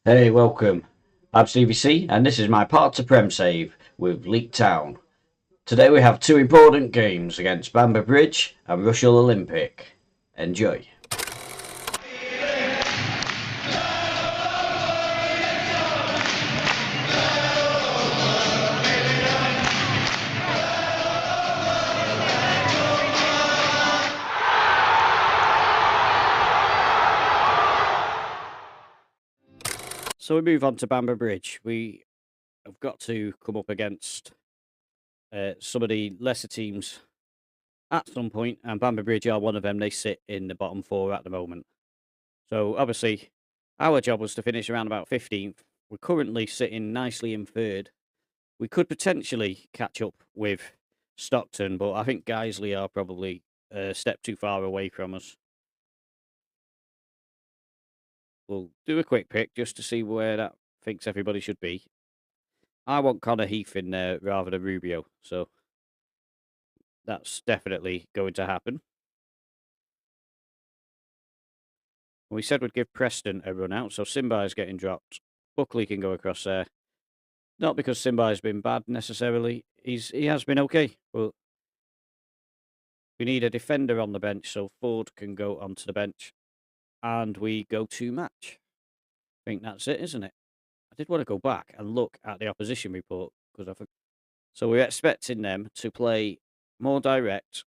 Hey, welcome. I'm Stevie C, and this is my part to Prem save with Leek Town. Today we have two important games against Bamber Bridge and Rushall Olympic. Enjoy. So we move on to Bamber Bridge. We have got to come up against some of the lesser teams at some point, and Bamber Bridge are one of them. They sit in the bottom four at the moment. So obviously, our job was to finish around about 15th. We're currently sitting nicely in third. We could potentially catch up with Stockton, but I think Guiseley are probably a step too far away from us. We'll do a quick pick just to see where that thinks everybody should be. I want Connor Heath in there rather than Rubio, so that's definitely going to happen. We said we'd give Preston a run out, so Simba is getting dropped. Buckley can go across there. Not because Simba has been bad necessarily. He has been okay, but we need a defender on the bench, so Ford can go onto the bench. And we go to match. I think that's it, isn't it? I did want to go back and look at the opposition report because so we're expecting them to play more direct,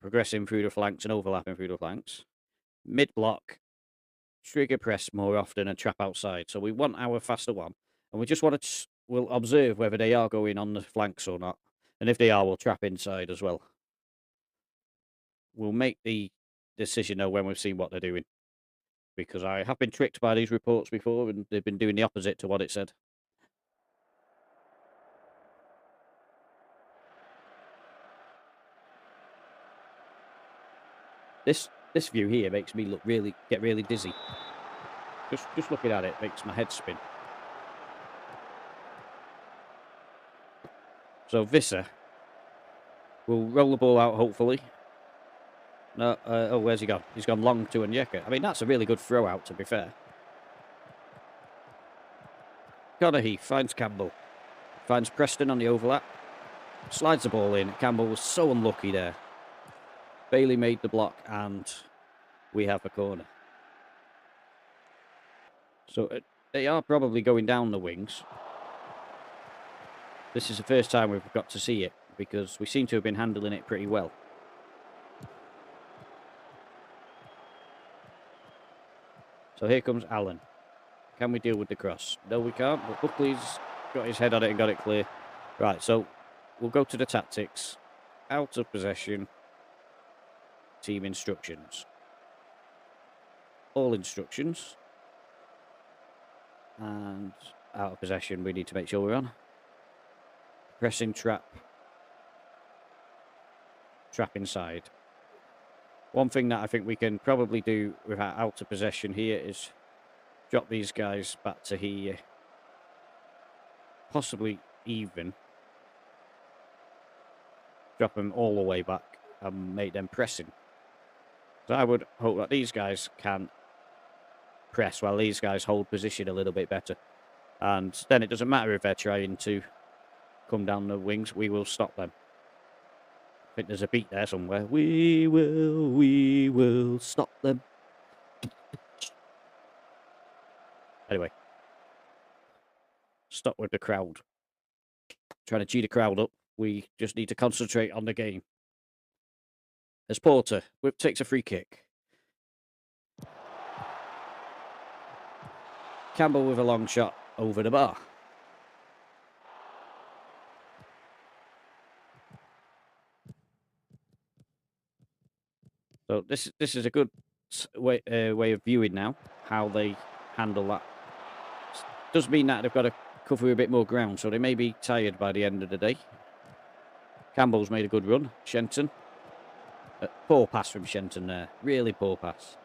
progressing through the flanks and overlapping through the flanks, mid block, trigger press more often and trap outside. So we want our faster one, and we just want to we'll observe whether they are going on the flanks or not, and if they are, we'll trap inside as well. We'll make the decision though when we've seen what they're doing, because I have been tricked by these reports before, and they've been doing the opposite to what it said. This view here makes me get really dizzy. Just looking at it makes my head spin. So Visser will roll the ball out, hopefully. No, oh, where's he gone? He's gone long to Onyeka. I mean, that's a really good throw out, to be fair. Connor Heath finds Campbell. Finds Preston on the overlap. Slides the ball in. Campbell was so unlucky there. Bailey made the block, and we have a corner. So they are probably going down the wings. This is the first time we've got to see it, because we seem to have been handling it pretty well. So here comes Allen. Can we deal with the cross? No, we can't, but Buckley's got his head on it and got it clear. Right, so we'll go to the tactics. Out of possession. Team instructions. All instructions. And out of possession, we need to make sure we're on. Pressing trap. Trap inside. One thing that I think we can probably do with our out of possession here is drop these guys back to here. Possibly even. Drop them all the way back and make them pressing. So I would hope that these guys can press while these guys hold position a little bit better. And then it doesn't matter if they're trying to come down the wings, we will stop them. I think there's a beat there somewhere. We will stop them. Anyway. Stop with the crowd. Trying to cheat the crowd up. We just need to concentrate on the game. As Porter takes a free kick. Campbell with a long shot over the bar. So this is a good way of viewing now how they handle that. Does mean that they've got to cover a bit more ground, so they may be tired by the end of the day. Campbell's made a good run. Shenton. Poor pass from Shenton there. Really poor pass.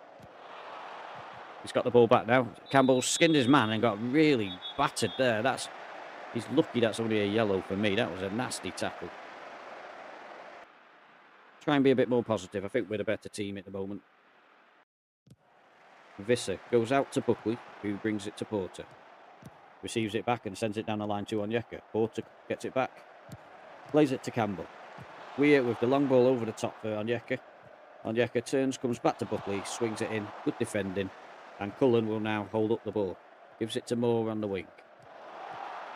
He's got the ball back now. Campbell skinned his man and got really battered there. He's lucky that's only a yellow for me. That was a nasty tackle. Try and be a bit more positive. I think we're the better team at the moment. Visser goes out to Buckley, who brings it to Porter. Receives it back and sends it down the line to Onyeka. Porter gets it back. Plays it to Campbell. Weir with the long ball over the top for Onyeka. Onyeka turns, comes back to Buckley, swings it in. Good defending. And Cullen will now hold up the ball. Gives it to Moore on the wing.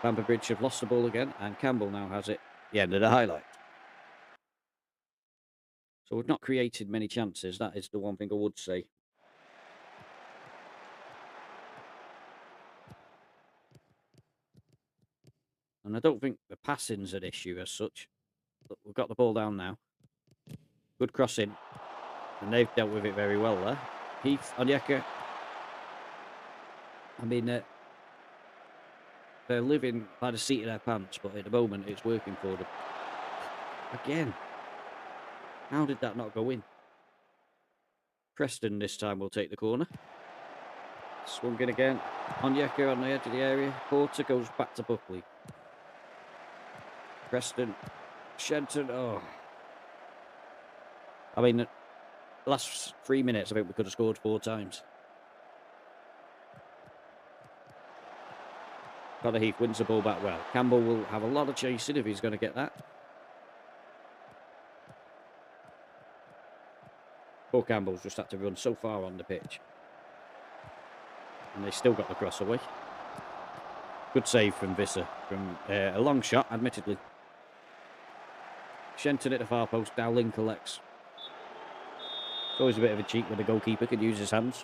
Bamber Bridge have lost the ball again, and Campbell now has it. The end of the highlight. So we've not created many chances. That is the one thing I would say. And I don't think the passing's an issue as such. But we've got the ball down now. Good crossing. And they've dealt with it very well there. Heath, Onyeka. I mean, they're living by the seat of their pants, but at the moment it's working for them. Again. How did that not go in? Preston this time will take the corner. Swung in again. Onyeka on the edge of the area. Porter goes back to Buckley. Preston. Shenton. Oh. I mean, the last 3 minutes, I think we could have scored 4 times. Connor Heath wins the ball back well. Campbell will have a lot of chasing if he's going to get that. Poor Campbell's just had to run so far on the pitch. And they still got the cross away. Good save from Visser. From a long shot, admittedly. Shenton at the far post. Dowling collects. It's always a bit of a cheat when the goalkeeper can use his hands.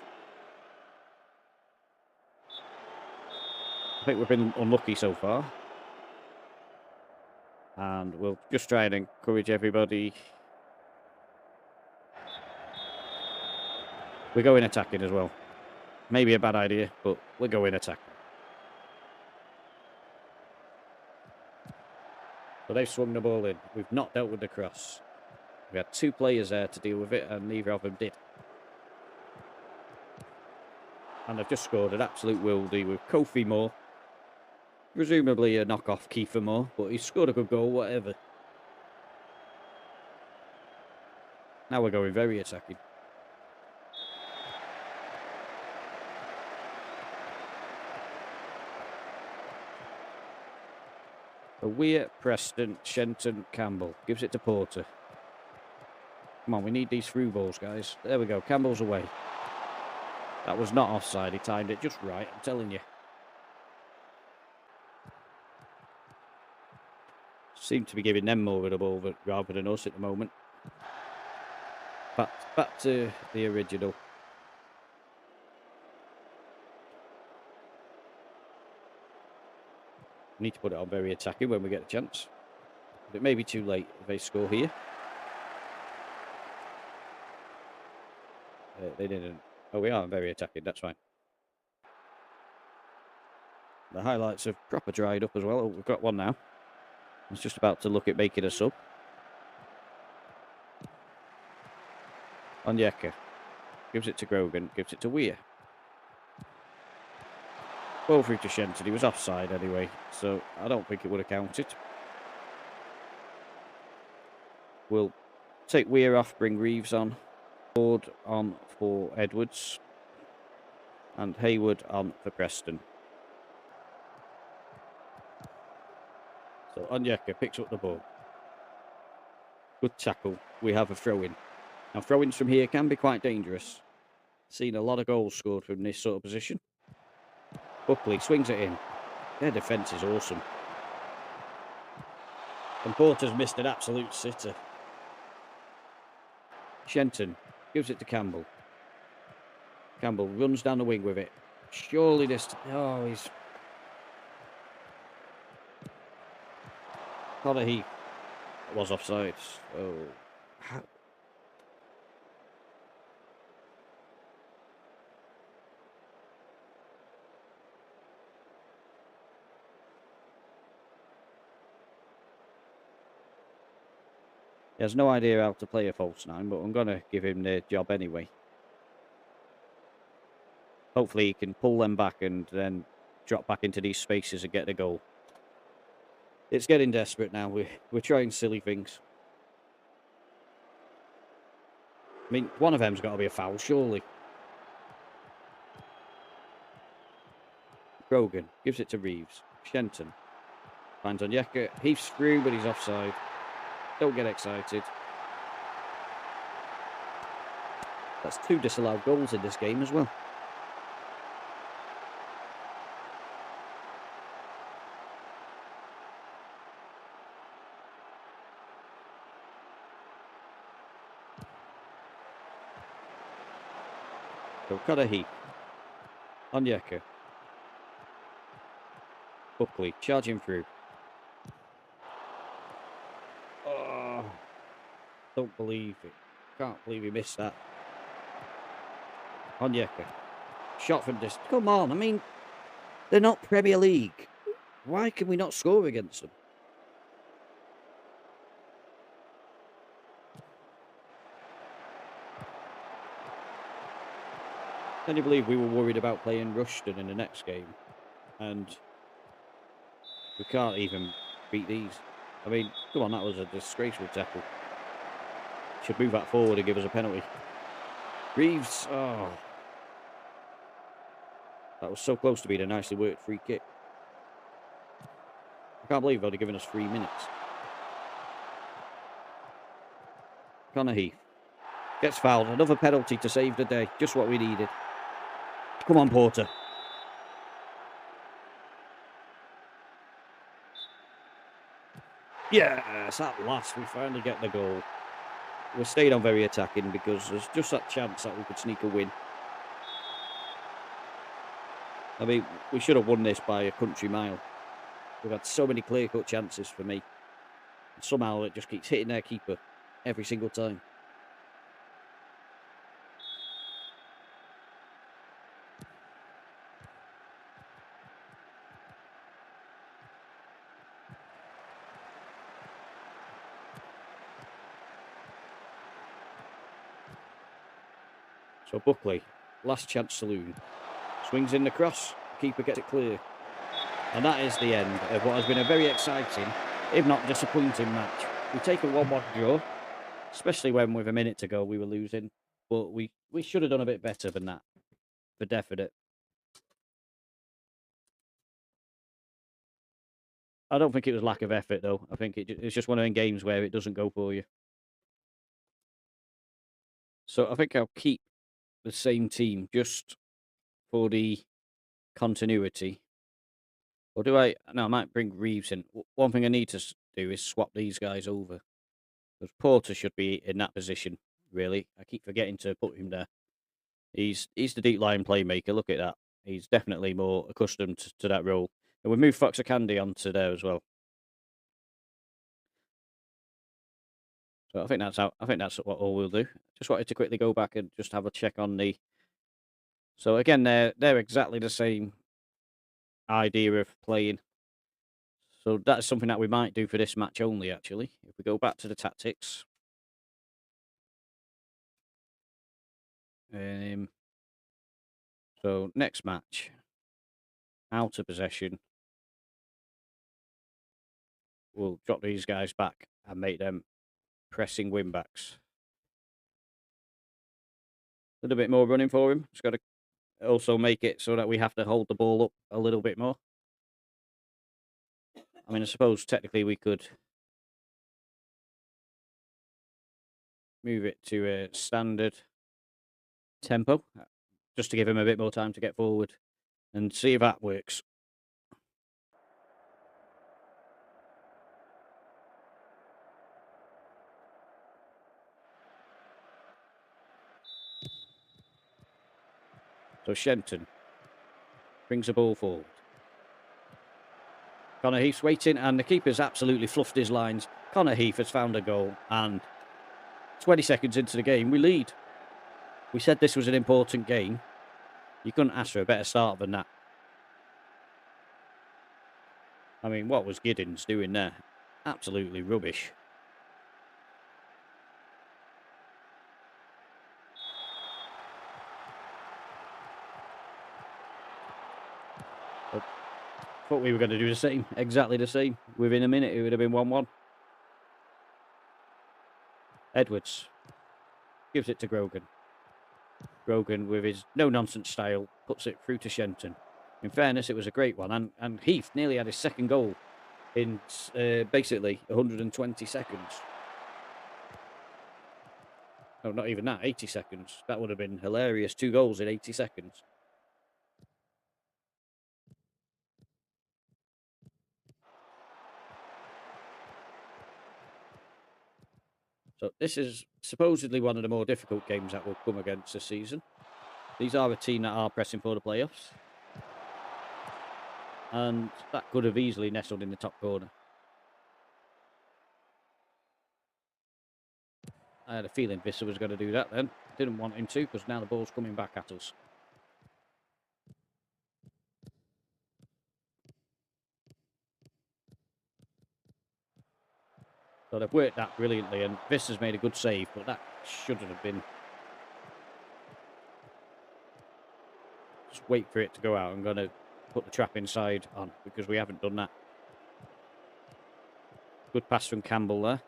I think we've been unlucky so far. And we'll just try and encourage everybody. We're going attacking as well. Maybe a bad idea, but we're going attacking. So they've swung the ball in. We've not dealt with the cross. We had 2 players there to deal with it, and neither of them did. And they've just scored an absolute worldie with Kofi Moore. Presumably a knockoff Kiefer Moore, but he's scored a good goal, whatever. Now we're going very attacking. Weir, Preston, Shenton, Campbell. Gives it to Porter. Come on, we need these through balls, guys. There we go. Campbell's away. That was not offside. He timed it just right, I'm telling you. Seem to be giving them more of the ball rather than us at the moment. Back to the original. Need to put it on very attacking when we get a chance. But it may be too late if they score here. They didn't. Oh, we are very attacking. That's fine. The highlights have proper dried up as well. Oh, we've got one now. I was just about to look at making a sub. Onyeka. Gives it to Grogan. Gives it to Weir. Ball through to Shenton. He was offside anyway, so I don't think it would have counted. We'll take Weir off, bring Reeves on. Ford on for Edwards. And Hayward on for Preston. So Onyeka picks up the ball. Good tackle. We have a throw-in. Now throw-ins from here can be quite dangerous. Seen a lot of goals scored from this sort of position. Buckley swings it in. Their defence is awesome. And Porter's missed an absolute sitter. Shenton gives it to Campbell. Campbell runs down the wing with it. Surely this... Oh, he's... Connor Heath was offside. Oh. How... He has no idea how to play a false 9, but I'm going to give him the job anyway. Hopefully he can pull them back and then drop back into these spaces and get the goal. It's getting desperate now. We're trying silly things. I mean, one of them's got to be a foul, surely. Grogan gives it to Reeves. Shenton finds Onyeka. Heaves through, but he's offside. Don't get excited. That's 2 disallowed goals in this game as well. So Connor Heath. Onyeka. Buckley charging through. Oh, don't believe it. Can't believe he missed that. Onyeka. Shot from distance. Come on, I mean, they're not Premier League. Why can we not score against them? Can you believe we were worried about playing Rushton in the next game? And we can't even beat these. I mean, come on, that was a disgraceful tackle. Should move that forward and give us a penalty. Reeves, oh. That was so close to being a nicely worked free kick. I can't believe they've only given us 3 minutes. Connor Heath gets fouled. Another penalty to save the day. Just what we needed. Come on, Porter. Yes, at last we finally get the goal. We stayed on very attacking because there's just that chance that we could sneak a win. I mean, we should have won this by a country mile. We've had so many clear-cut chances for me. And somehow it just keeps hitting their keeper every single time. So Buckley, last chance saloon. Swings in the cross. Keeper gets it clear. And that is the end of what has been a very exciting, if not disappointing match. We've taken 1-1 draw, especially when with a minute to go we were losing. But we should have done a bit better than that, for definite. I don't think it was lack of effort, though. I think it's just one of them games where it doesn't go for you. So I think I'll keep the same team just for the continuity. Or do I? No, I might bring Reeves in. One thing I need to do is swap these guys over. Because Porter should be in that position, really. I keep forgetting to put him there. He's the deep line playmaker. Look at that. He's definitely more accustomed to that role. And we've moved Fox Candy onto there as well. So I think that's what all we'll do. Just wanted to quickly go back and just have a check on the. So again, they're exactly the same idea of playing. So that's something that we might do for this match only. Actually, if we go back to the tactics. So next match, out of possession. We'll drop these guys back and make them pressing wing backs. A little bit more running for him. Just got to also make it so that we have to hold the ball up a little bit more. I mean, I suppose technically we could move it to a standard tempo just to give him a bit more time to get forward and see if that works. So Shenton brings the ball forward. Connor Heath's waiting, and the keeper's absolutely fluffed his lines. Connor Heath has found a goal, and 20 seconds into the game, we lead. We said this was an important game. You couldn't ask for a better start than that. I mean, what was Giddens doing there? Absolutely rubbish. Thought we were going to do the same, exactly the same. Within a minute, it would have been 1-1. Edwards gives it to Grogan. Grogan, with his no-nonsense style, puts it through to Shenton. In fairness, it was a great one. And Heath nearly had his second goal in basically 120 seconds. No, not even that, 80 seconds. That would have been hilarious. 2 goals in 80 seconds. So this is supposedly one of the more difficult games that will come against this season. These are a team that are pressing for the playoffs. And that could have easily nestled in the top corner. I had a feeling Visser was going to do that then. Didn't want him to, because now the ball's coming back at us. So they've worked that brilliantly, and Visser's made a good save, but that shouldn't have been. Just wait for it to go out. I'm going to put the trap inside on, because we haven't done that. Good pass from Campbell there.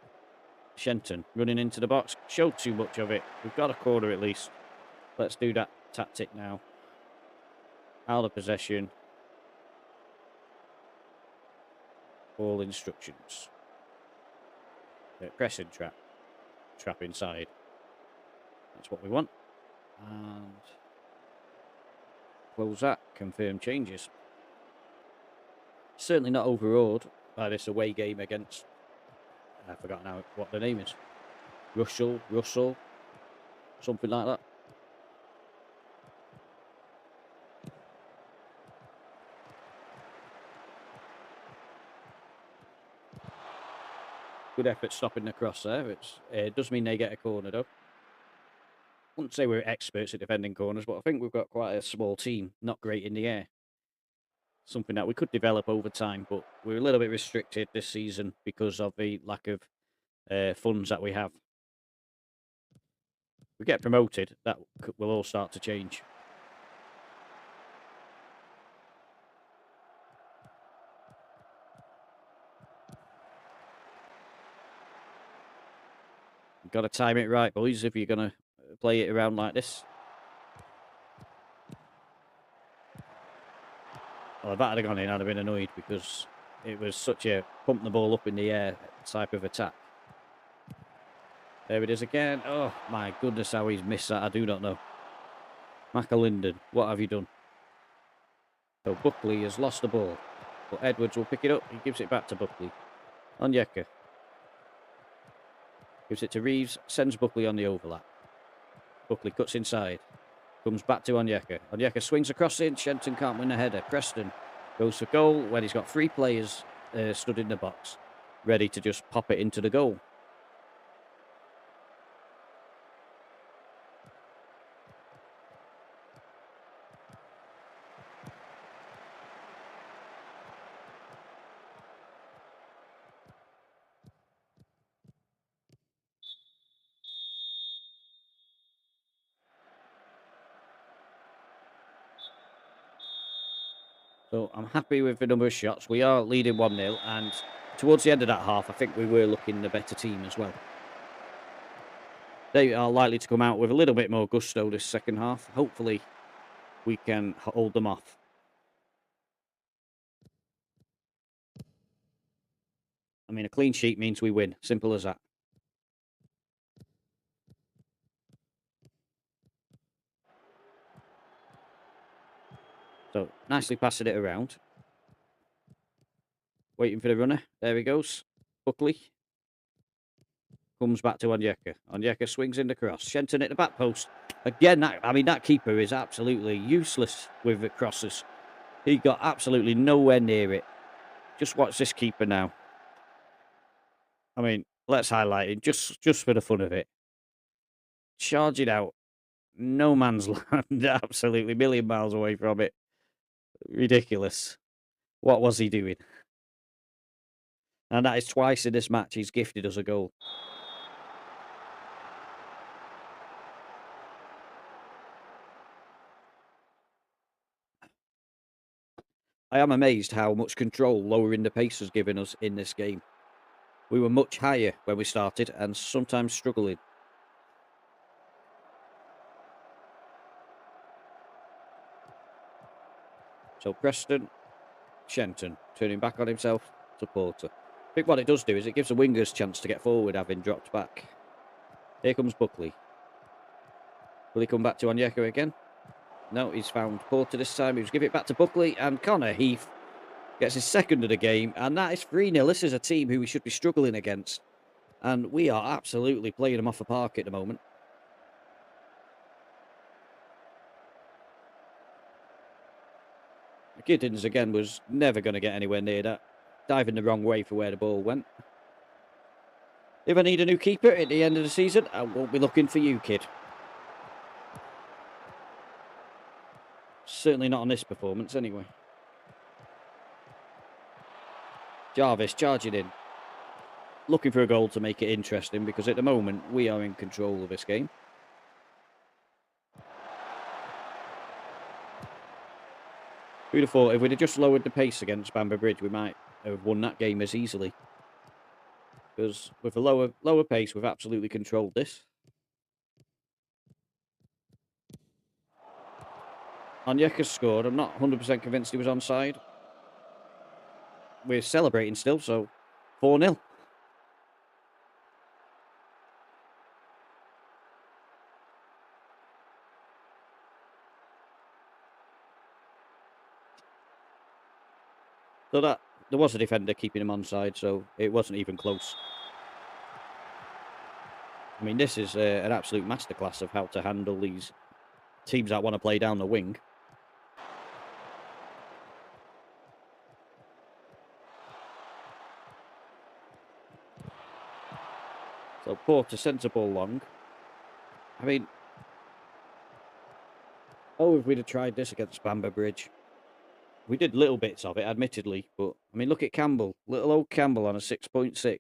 Shenton running into the box. Showed too much of it. We've got a corner at least. Let's do that tactic now. Out of possession. All instructions. Pressing trap. Trap inside. That's what we want. And close that. Confirm changes. Certainly not overawed by this away game against... I've forgotten now what the name is. Rushall. Something like that. Good effort stopping the cross there. It does mean they get a corner though. Wouldn't say we're experts at defending corners, but I think we've got quite a small team. Not great in the air. Something that we could develop over time, but we're a little bit restricted this season because of the lack of funds that we have. We get promoted, that will all start to change. You've got to time it right, boys, if you're going to play it around like this. Well, if that had gone in, I'd have been annoyed because it was such a pump the ball up in the air type of attack. There it is again. Oh, my goodness, how he's missed that. I do not know. McAlinden, what have you done? So Buckley has lost the ball. But Edwards will pick it up. He gives it back to Buckley. Onyeka. Gives it to Reeves. Sends Buckley on the overlap. Buckley cuts inside. Comes back to Onyeka. Onyeka swings across in. Shenton can't win a header. Preston goes for goal when he's got 3 players stood in the box. Ready to just pop it into the goal. So I'm happy with the number of shots. We are leading 1-0, and towards the end of that half, I think we were looking the better team as well. They are likely to come out with a little bit more gusto this second half. Hopefully, we can hold them off. I mean, a clean sheet means we win. Simple as that. So, nicely passing it around. Waiting for the runner. There he goes. Buckley. Comes back to Onyeka. Onyeka swings in the cross. Shenton at the back post. Again, that keeper is absolutely useless with the crosses. He got absolutely nowhere near it. Just watch this keeper now. I mean, let's highlight it just for the fun of it. Charging out. No man's land. Absolutely million miles away from it. Ridiculous. What was he doing? And that is twice in this match he's gifted us a goal. I am amazed how much control lowering the pace has given us in this game. We were much higher when we started and sometimes struggling. So Preston, Shenton, turning back on himself to Porter. I think what it does do is it gives the wingers a chance to get forward, having dropped back. Here comes Buckley. Will he come back to Onyeka again? No, he's found Porter this time. He's give it back to Buckley, and Connor Heath gets his second of the game, and that is 3-0. This is a team who we should be struggling against, and we are absolutely playing them off the park at the moment. Giddens, again, was never going to get anywhere near that. Diving the wrong way for where the ball went. If I need a new keeper at the end of the season, I won't be looking for you, kid. Certainly not on this performance, anyway. Jarvis charging in. Looking for a goal to make it interesting, because at the moment, we are in control of this game. Who'd have thought if we'd have just lowered the pace against Bamber Bridge, we might have won that game as easily. Because with a lower pace, we've absolutely controlled this. Onyeka's scored. I'm not 100% convinced he was onside. We're celebrating still, so 4-0. So that there was a defender keeping him onside, so it wasn't even close. I mean, this is an absolute masterclass of how to handle these teams that want to play down the wing. So Porter sends the ball long. I mean, if we'd have tried this against Bamber Bridge. We did little bits of it, admittedly, but I mean, look at Campbell. Little old Campbell on a 6.6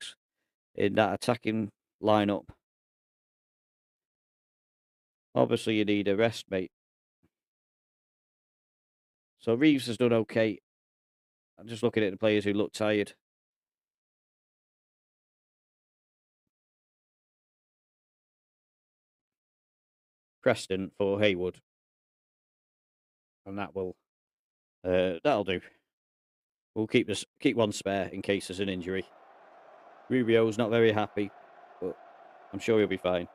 in that attacking lineup. Obviously, you need a rest, mate. So Reeves has done okay. I'm just looking at the players who look tired. Preston for Haywood. And that'll do. We'll keep one spare in case there's an injury. Rubio's not very happy, but I'm sure he'll be fine.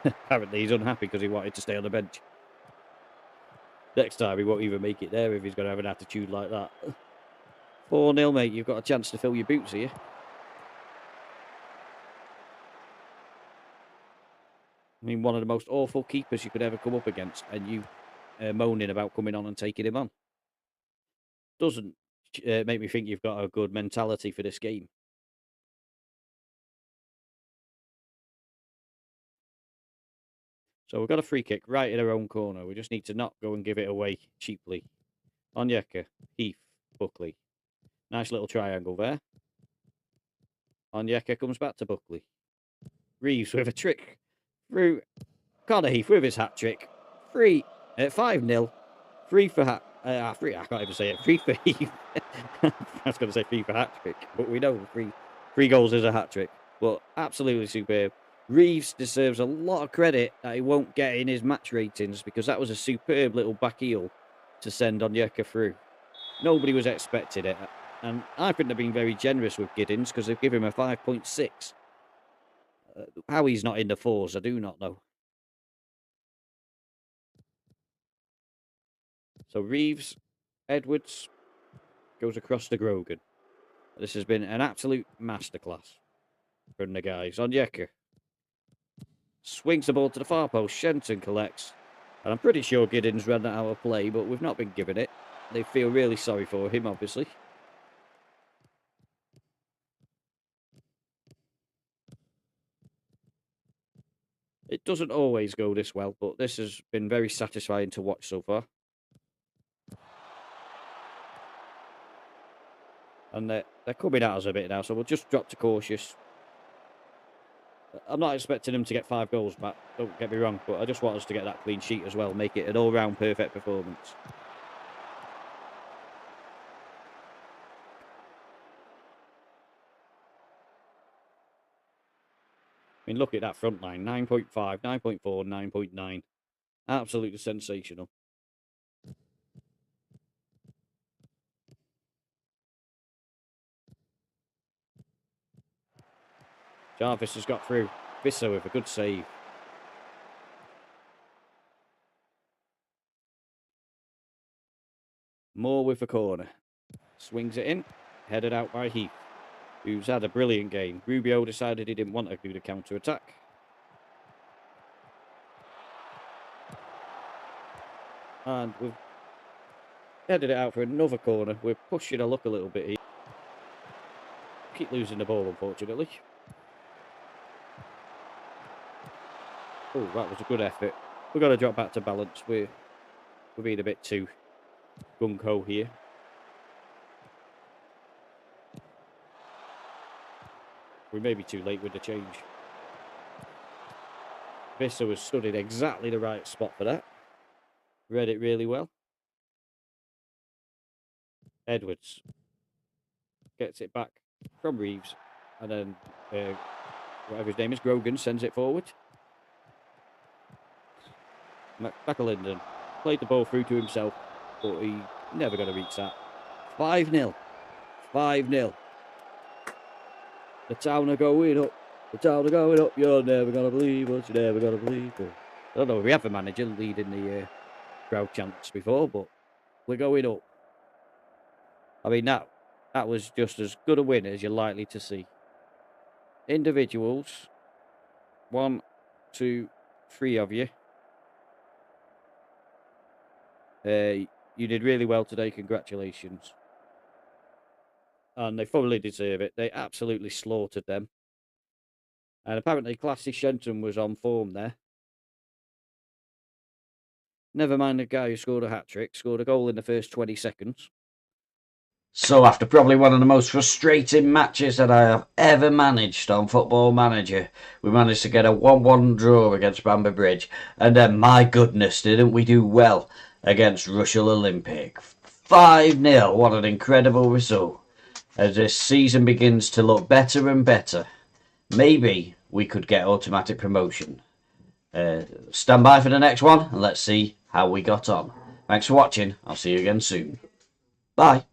Apparently he's unhappy because he wanted to stay on the bench. Next time he won't even make it there if he's going to have an attitude like that. 4-0, mate. You've got a chance to fill your boots here. I mean, one of the most awful keepers you could ever come up against, and you moaning about coming on and taking him on. Doesn't make me think you've got a good mentality for this game. So we've got a free kick right in our own corner. We just need to not go and give it away cheaply. Onyeka, Heath, Buckley. Nice little triangle there. Onyeka comes back to Buckley. Reeves with a trick through Connor Heath with his hat trick. 5-0. Free for hat. Free. I can't even say it. Free for Heath. I was going to say free for hat trick, but we know three goals is a hat trick. But absolutely superb. Reeves deserves a lot of credit that he won't get in his match ratings, because that was a superb little back heel to send Onyeka through. Nobody was expecting it. And I think they've been very generous with Giddens, because they've given him a 5.6. How he's not in the fours, I do not know. So Reeves, Edwards goes across to Grogan. This has been an absolute masterclass from the guys. Onyeka swings the ball to the far post. Shenton collects. And I'm pretty sure Giddens ran that out of play, but we've not been given it. They feel really sorry for him, obviously. It doesn't always go this well, but this has been very satisfying to watch so far. And they're coming at us a bit now, so we'll just drop to cautious. I'm not expecting them to get 5 goals back, don't get me wrong, but I just want us to get that clean sheet as well, make it an all-round perfect performance. I mean, look at that front line. 9.5, 9.4, 9.9. Absolutely sensational. Jarvis has got through. Visser with a good save. Moore with the corner. Swings it in. Headed out by Heath, who's had a brilliant game. Rubio decided he didn't want to do the counter-attack. And we've headed it out for another corner. We're pushing our luck a little bit here. Keep losing the ball, unfortunately. Oh, that was a good effort. We've got to drop back to balance. We're being a bit too gung-ho here. We may be too late with the change. Visser was stood in exactly the right spot for that. Read it really well. Edwards gets it back from Reeves. And then, whatever his name is, Grogan sends it forward. McLinden played the ball through to himself, but he never going to reach that. 5-0. 5-0. The Town are going up. The Town are going up. You're never going to believe us. You're never going to believe us. I don't know if we have a manager leading the crowd chants before, but we're going up. I mean, that was just as good a win as you're likely to see. Individuals. 1, 2, 3 of you. You did really well today. Congratulations. And they fully deserve it. They absolutely slaughtered them. And apparently Classy Shenton was on form there. Never mind the guy who scored a hat-trick. Scored a goal in the first 20 seconds. So after probably one of the most frustrating matches that I have ever managed on Football Manager, we managed to get a 1-1 draw against Bamber Bridge. And then, my goodness, didn't we do well against Rushall Olympic? 5-0, what an incredible result. As this season begins to look better and better, maybe we could get automatic promotion. Stand by for the next one and let's see how we got on. Thanks for watching. I'll see you again soon. Bye.